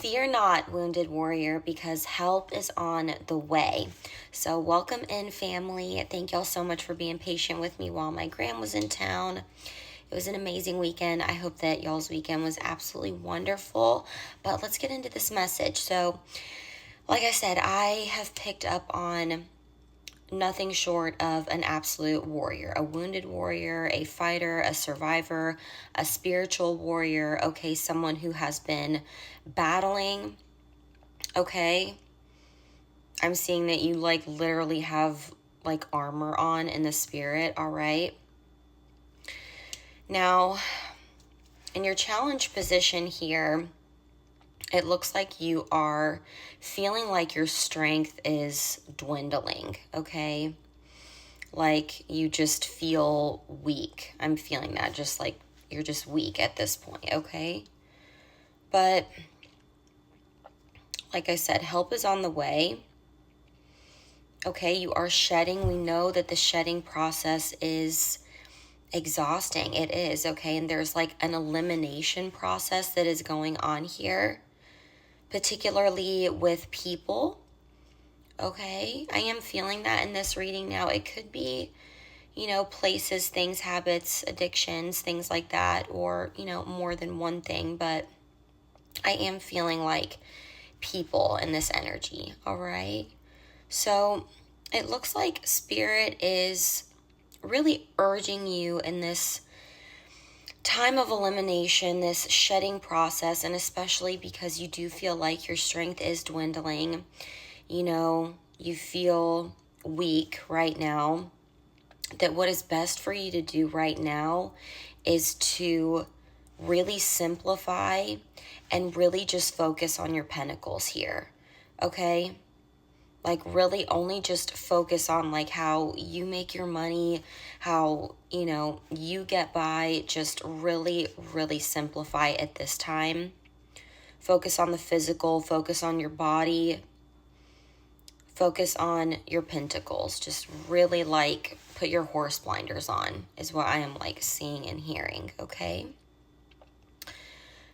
Fear not, wounded warrior, because help is on the way. So, welcome in, family. Thank y'all so much for being patient with me while my gram was in town. It was an amazing weekend. I hope that y'all's weekend was absolutely wonderful. But let's get into this message. So, like I said, I have picked up on nothing short of an absolute warrior, a wounded warrior, a fighter, a survivor, a spiritual warrior, okay, someone who has been battling, okay. I'm seeing that you literally have armor on in the spirit, all right. Now, in your challenge position here, it looks like you are feeling like your strength is dwindling, okay? Like you just feel weak. I'm feeling that, just like you're just weak at this point, okay? But like I said, help is on the way. Okay, you are shedding. We know that the shedding process is exhausting. It is, okay? And there's an elimination process that is going on here, particularly with people. Okay, I am feeling that in this reading now. It could be, places, things, habits, addictions, things like that, or, more than one thing, but I am feeling like people in this energy, all right? So it looks like Spirit is really urging you in this time of elimination, this shedding process, and especially because you do feel like your strength is dwindling, you feel weak right now, that what is best for you to do right now is to really simplify and really just focus on your pentacles here, okay? Really only just focus on how you make your money, how, you get by. Just really, really simplify at this time. Focus on the physical, focus on your body, focus on your pentacles. Just really put your horse blinders on is what I am seeing and hearing, okay?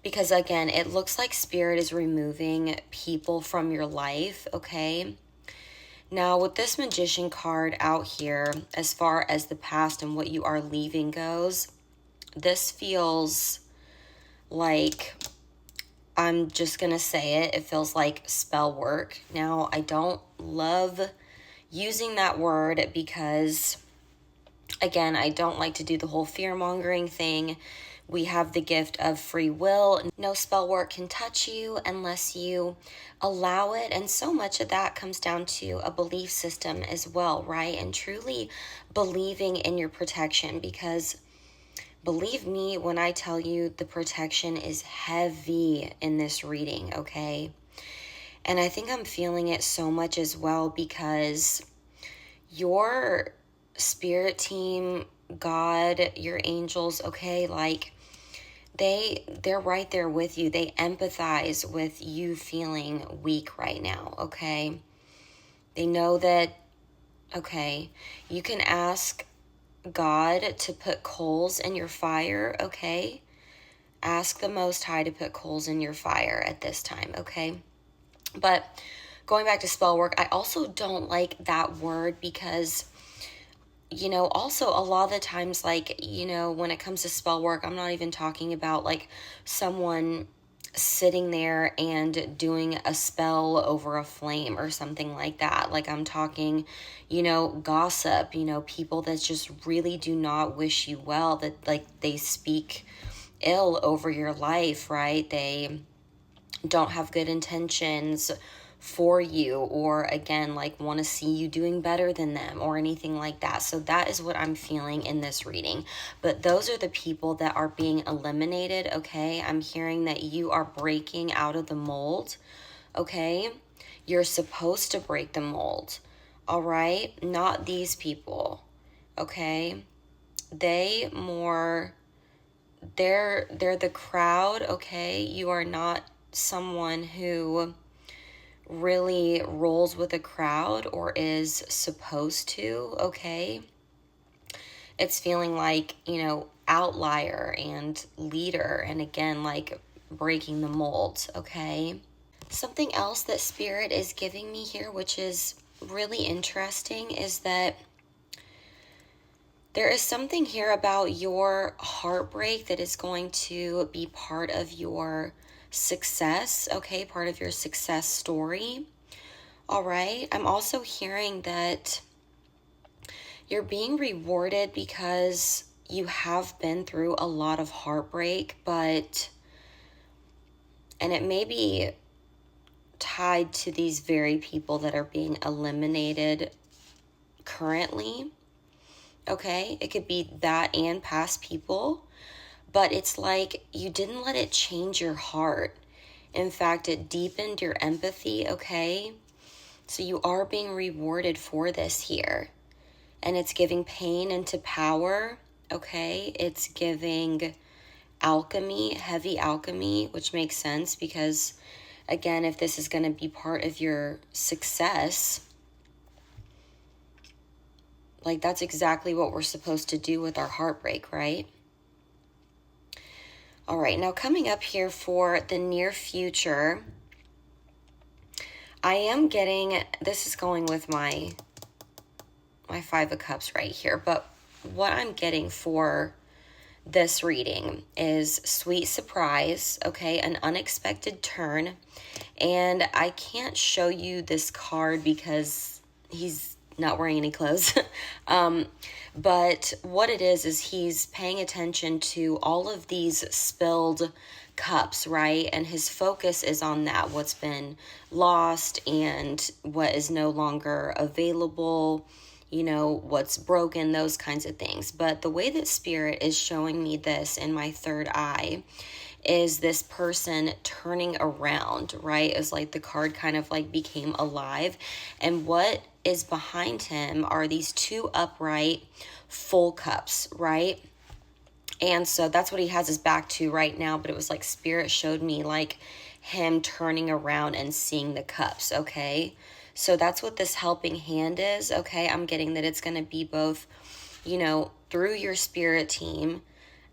Because again, it looks like Spirit is removing people from your life, okay? Now, with this Magician card out here, as far as the past and what you are leaving goes, this feels like, I'm just going to say it feels like spell work. Now, I don't love using that word because, again, I don't like to do the whole fear-mongering thing. We have the gift of free will. No spell work can touch you unless you allow it. And so much of that comes down to a belief system as well, right? And truly believing in your protection, because believe me when I tell you the protection is heavy in this reading, okay? And I think I'm feeling it so much as well because your spirit team, God, your angels, okay, they're right there with you. They empathize with you feeling weak right now, okay? They know that, okay, you can ask God to put coals in your fire, okay? Ask the Most High to put coals in your fire at this time, okay? But going back to spell work, I also don't like that word because also a lot of the times, when it comes to spell work, I'm not even talking about someone sitting there and doing a spell over a flame or something like that. I'm talking, gossip, people that just really do not wish you well, that they speak ill over your life, right? They don't have good intentions for you, or again want to see you doing better than them or anything like that. So that is what I'm feeling in this reading. But those are the people that are being eliminated, okay? I'm hearing that you are breaking out of the mold, okay? You're supposed to break the mold, all right? Not these people, okay? They're the crowd, okay? You are not someone who really rolls with a crowd or is supposed to, okay? It's feeling outlier and leader, and again, breaking the mold, okay? Something else that Spirit is giving me here, which is really interesting, is that there is something here about your heartbreak that is going to be part of your success, okay? Part of your success story. All right. I'm also hearing that you're being rewarded because you have been through a lot of heartbreak, and it may be tied to these very people that are being eliminated currently. Okay, it could be that and past people, but it's like you didn't let it change your heart. In fact, it deepened your empathy, okay? So you are being rewarded for this here. And it's giving pain into power, okay? It's giving alchemy, heavy alchemy, which makes sense because, again, if this is going to be part of your success, like that's exactly what we're supposed to do with our heartbreak, right? All right, now coming up here for the near future, I am getting, this is going with my Five of Cups right here, but what I'm getting for this reading is sweet surprise, okay, an unexpected turn, and I can't show you this card because he's not wearing any clothes. But what it is he's paying attention to all of these spilled cups, right? And his focus is on that, what's been lost and what is no longer available, you know, what's broken, those kinds of things. But the way that Spirit is showing me this in my third eye is this person turning around, right? It's like the card kind of like became alive. And what is behind him are these two upright full cups, right? And so that's what he has his back to right now. But it was like Spirit showed me like him turning around and seeing the cups, okay? So that's what this helping hand is, okay? I'm getting that it's going to be both, you know, through your spirit team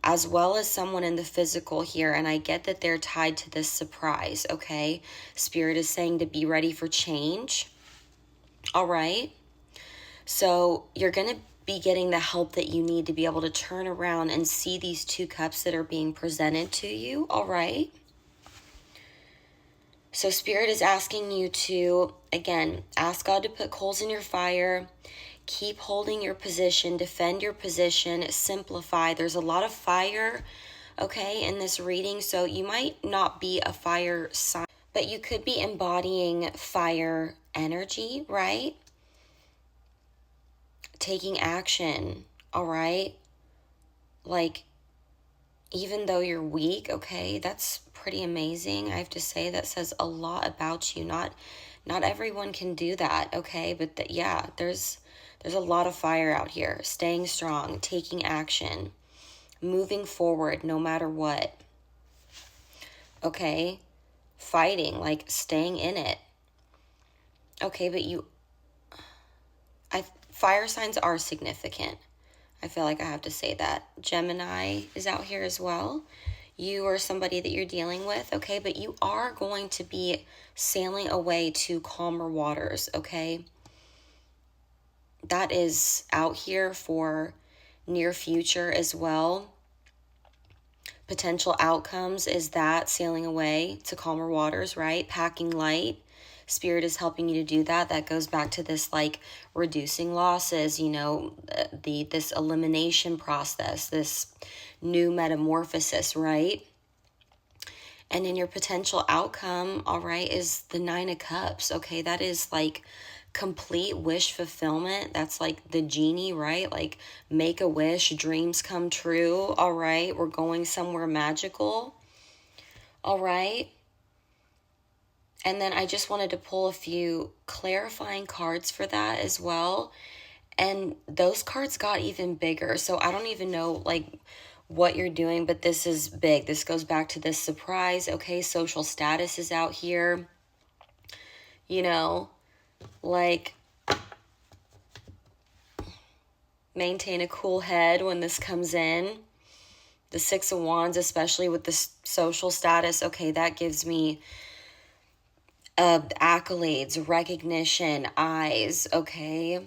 as well as someone in the physical here. And I get that they're tied to this surprise, okay? Spirit is saying to be ready for change. All right. So you're going to be getting the help that you need to be able to turn around and see these two cups that are being presented to you. All right. So Spirit is asking you to, again, ask God to put coals in your fire. Keep holding your position, defend your position, simplify. There's a lot of fire, okay, in this reading. So you might not be a fire sign, but you could be embodying fire energy, right? Taking action, all right? Like, even though you're weak, okay, that's pretty amazing. I have to say that says a lot about you. Not everyone can do that, okay? But yeah, there's a lot of fire out here. Staying strong, taking action, moving forward no matter what. Okay? Fighting, like staying in it. Okay, but fire signs are significant. I feel like I have to say that. Gemini is out here as well. You or somebody that you're dealing with, okay? But you are going to be sailing away to calmer waters, okay? That is out here for near future as well. Potential outcomes is that sailing away to calmer waters, right? Packing light. Spirit is helping you to do that. That goes back to this like reducing losses, you know, this elimination process, this new metamorphosis, right? And then your potential outcome, all right, is the Nine of Cups. Okay, that is like complete wish fulfillment. That's like the genie, right? Like make a wish, dreams come true. All right, we're going somewhere magical. All right. And then I just wanted to pull a few clarifying cards for that as well. And those cards got even bigger. So I don't even know like what you're doing, but this is big. This goes back to this surprise. Okay, social status is out here. You know, like maintain a cool head when this comes in. The Six of Wands, especially with the social status, okay, that gives me accolades, recognition, eyes, okay?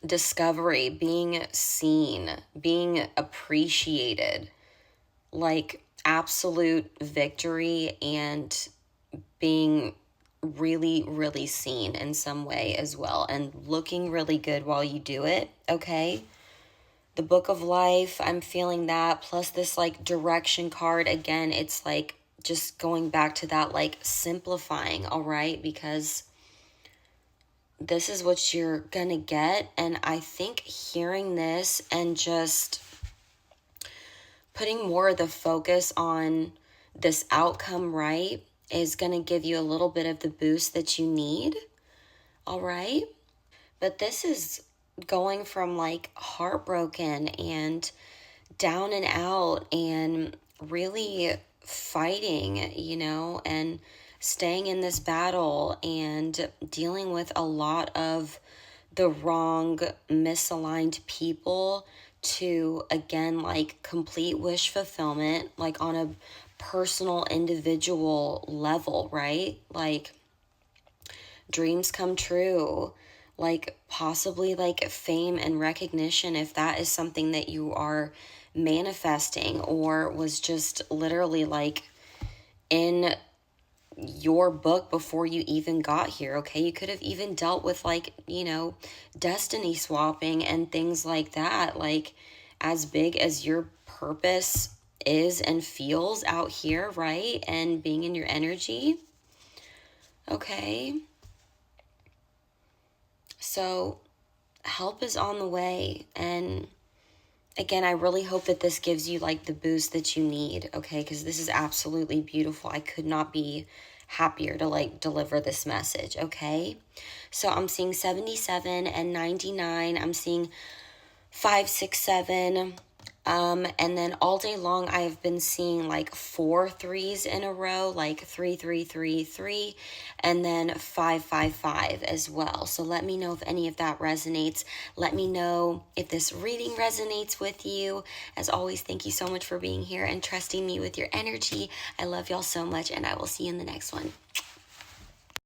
Discovery, being seen, being appreciated, like absolute victory and being really, really seen in some way as well, and looking really good while you do it, okay? The Book of Life, I'm feeling that, plus this like direction card. Again, it's like just going back to that, like simplifying, all right? Because this is what you're gonna get. And I think hearing this and just putting more of the focus on this outcome, right, is gonna give you a little bit of the boost that you need, all right? But this is going from like heartbroken and down and out and really fighting, and staying in this battle and dealing with a lot of the wrong, misaligned people to, again, like complete wish fulfillment, like on a personal, individual level, right? Like dreams come true, like possibly like fame and recognition, if that is something that you are manifesting or was just literally like in your book before you even got here, okay? You could have even dealt with like, destiny swapping and things like that, like as big as your purpose is and feels out here, right? And being in your energy, okay? So help is on the way. And again, I really hope that this gives you like the boost that you need, okay? Because this is absolutely beautiful. I could not be happier to like deliver this message, okay? So I'm seeing 77 and 99. I'm seeing 567. And then all day long, I've been seeing like 4 threes in a row, like 3, and then 5 as well. So let me know if any of that resonates. Let me know if this reading resonates with you. As always, thank you so much for being here and trusting me with your energy. I love y'all so much, and I will see you in the next one.